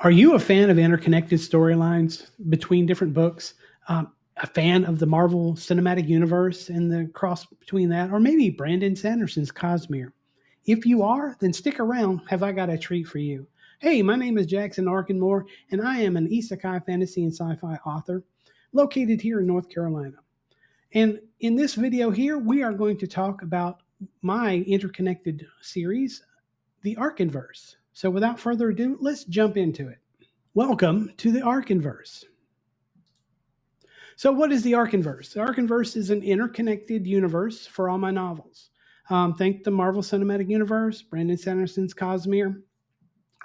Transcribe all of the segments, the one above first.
Are you a fan of interconnected storylines between different books? A fan of the Marvel Cinematic Universe and the cross between that, or maybe Brandon Sanderson's Cosmere? If you are, then stick around. Have I got a treat for you? Hey, my name is Jackson Arcanmore, and I am an isekai fantasy and sci-fi author located here in North Carolina. And in this video here, we are going to talk about my interconnected series, the Arcanverse. So without further ado, let's jump into it. Welcome to the Arcanverse. So, what is the Arcanverse? The Arcanverse is an interconnected universe for all my novels. Thank the Marvel Cinematic Universe, Brandon Sanderson's Cosmere.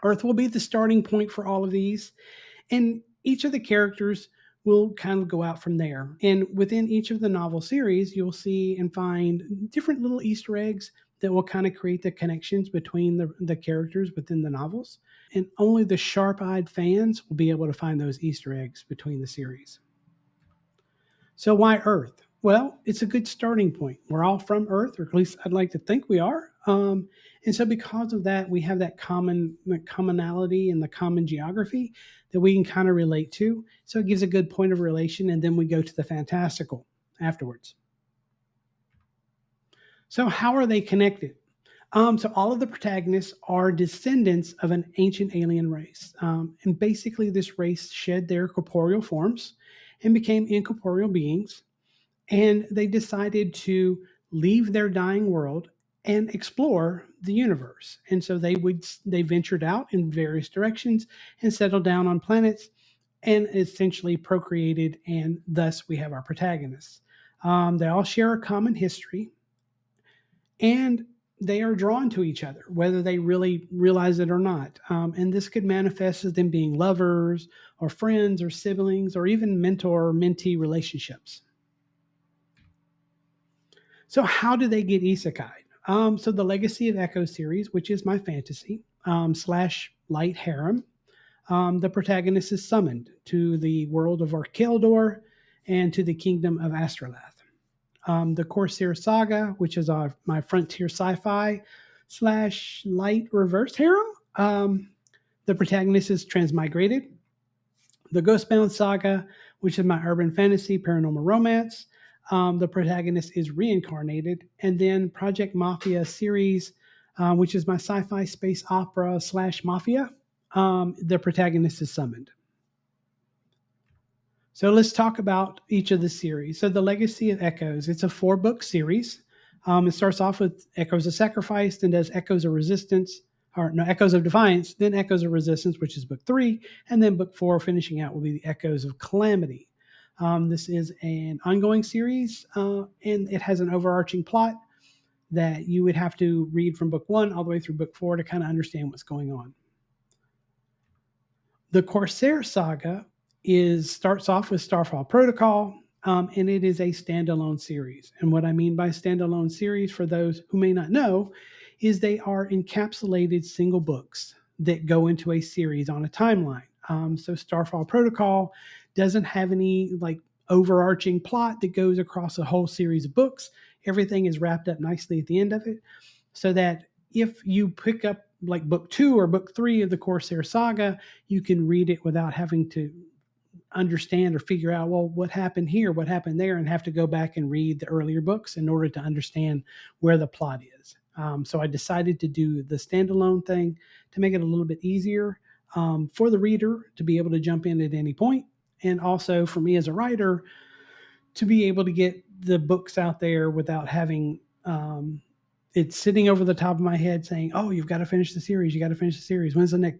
Earth will be the starting point for all of these, and each of the characters will kind of go out from there. And within each of the novel series, you'll see and find different little Easter eggs that will kind of create the connections between the characters within the novels. And only the sharp-eyed fans will be able to find those Easter eggs between the series. So why Earth? Well, it's a good starting point. We're all from Earth, or at least I'd like to think we are. And so because of that, we have that commonality and the common geography that we can kind of relate to. So it gives a good point of relation, and then we go to the fantastical afterwards. So how are they connected? So all of the protagonists are descendants of an ancient alien race. And basically this race shed their corporeal forms and became incorporeal beings. And they decided to leave their dying world and explore the universe. And so they ventured out in various directions and settled down on planets and essentially procreated. And thus we have our protagonists. They all share a common history, and they are drawn to each other, whether they really realize it or not. And this could manifest as them being lovers or friends or siblings or even mentor-mentee relationships. So how do they get isekai? So the Legacy of Echo series, which is my fantasy slash light harem, the protagonist is summoned to the world of Arkeldor and to the kingdom of Astrolath. The Corsair Saga, which is my frontier sci-fi slash light reverse harem. The protagonist is transmigrated. The Ghostbound Saga, which is my urban fantasy paranormal romance. The protagonist is reincarnated. And then Project Mafia series, which is my sci-fi space opera slash mafia. The protagonist is summoned. So let's talk about each of the series. So the Legacy of Echoes, it's a 4-book series. It starts off with Echoes of Sacrifice, then does Echoes of Resistance, Echoes of Defiance, then Echoes of Resistance, which is book 3, and then book 4 finishing out will be the Echoes of Calamity. This is an ongoing series, and it has an overarching plot that you would have to read from book 1 all the way through book 4 to kind of understand what's going on. The Corsair Saga starts off with Starfall Protocol, and it is a standalone series. And what I mean by standalone series, for those who may not know, is they are encapsulated single books that go into a series on a timeline. So Starfall Protocol doesn't have any overarching plot that goes across a whole series of books. Everything is wrapped up nicely at the end of it, so that if you pick up book 2 or book 3 of the Corsair Saga, you can read it without having to understand or figure out, well, what happened here, what happened there, and have to go back and read the earlier books in order to understand where the plot is. So I decided to do the standalone thing to make it a little bit easier for the reader to be able to jump in at any point, and also for me as a writer to be able to get the books out there without having it's sitting over the top of my head saying, oh, you've got to finish the series. You got to finish the series. When's the next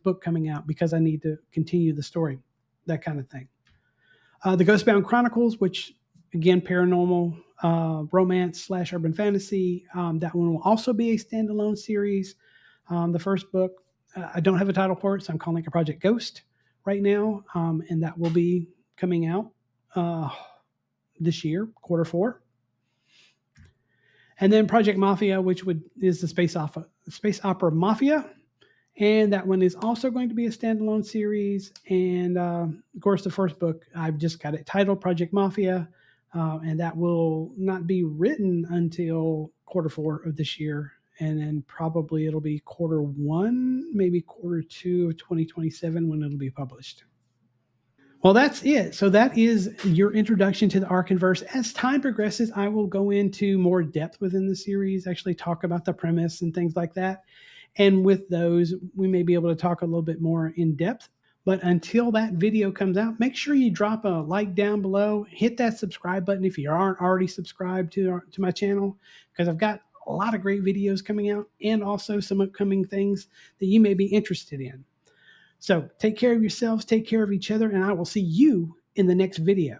book coming out? Because I need to continue the story, that kind of thing. The Ghostbound Chronicles, which again, paranormal romance slash urban fantasy. That one will also be a standalone series. The first book, I don't have a title for it, so I'm calling it Project Ghost right now. And that will be coming out this year, quarter 4. And then Project Mafia, which is the space opera Mafia. And that one is also going to be a standalone series. And of course, the first book, I've just got it titled Project Mafia. And that will not be written until quarter 4 of this year. and then probably it'll be Q1, maybe Q2 of 2027 when it'll be published. Well, that's it. So that is your introduction to the Arcanverse. As time progresses, I will go into more depth within the series, actually talk about the premise and things like that. And with those, we may be able to talk a little bit more in depth. But until that video comes out, make sure you drop a like down below, hit that subscribe button if you aren't already subscribed to my channel, because I've got a lot of great videos coming out and also some upcoming things that you may be interested in. So take care of yourselves, take care of each other, and I will see you in the next video.